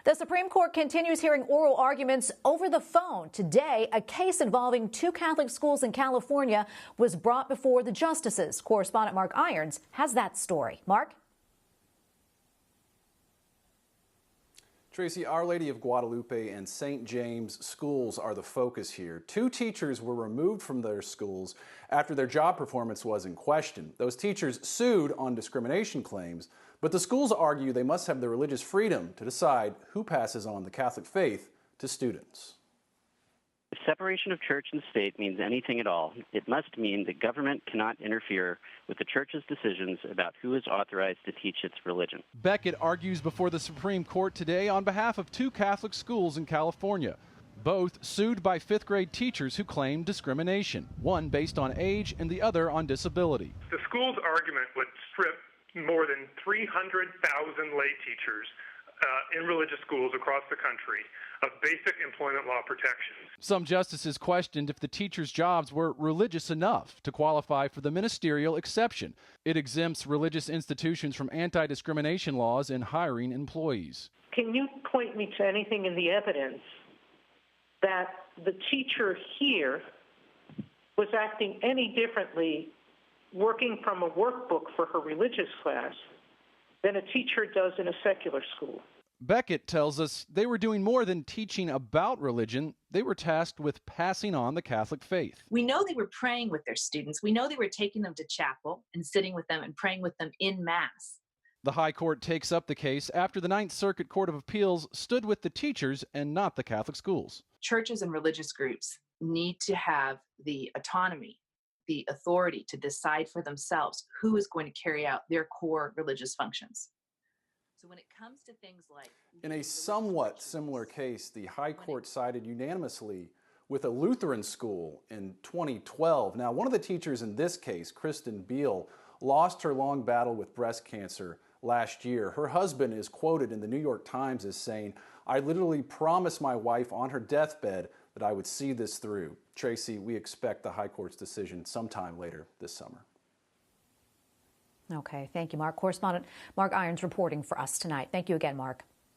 The Supreme Court continues hearing oral arguments over the phone. Today, a case involving two Catholic schools in California was brought before the justices. Correspondent Mark Irons has that story. Mark? Tracy, Our Lady of Guadalupe and St. James schools are the focus here. Two teachers were removed from their schools after their job performance was in question. Those teachers sued on discrimination claims, but the schools argue they must have the religious freedom to decide who passes on the Catholic faith to students. If separation of church and state means anything at all, it must mean that government cannot interfere with the church's decisions about who is authorized to teach its religion. Beckett argues before the Supreme Court today on behalf of two Catholic schools in California, both sued by fifth-grade teachers who claim discrimination, one based on age and the other on disability. The school's argument would strip more than 300,000 lay teachers in religious schools across the country of basic employment law protections. Some justices questioned if the teachers' jobs were religious enough to qualify for the ministerial exception. It exempts religious institutions from anti-discrimination laws in hiring employees. Can you point me to anything in the evidence that the teacher here was acting any differently working from a workbook for her religious class than a teacher does in a secular school? Beckett tells us they were doing more than teaching about religion. They were tasked with passing on the Catholic faith. We know they were praying with their students. We know they were taking them to chapel and sitting with them and praying with them in Mass. The High Court takes up the case after the Ninth Circuit Court of Appeals stood with the teachers and not the Catholic schools. Churches and religious groups need to have the autonomy, the authority to decide for themselves who is going to carry out their core religious functions. So when it comes to things like... In a somewhat similar case, the High Court sided unanimously with a Lutheran school in 2012. Now, one of the teachers in this case, Kristen Beal, lost her long battle with breast cancer last year. Her husband is quoted in the New York Times as saying, "I literally promised my wife on her deathbed that I would see this through." Tracy, we expect the High Court's decision sometime later this summer. Okay, thank you, Mark. Correspondent Mark Irons reporting for us tonight. Thank you again, Mark.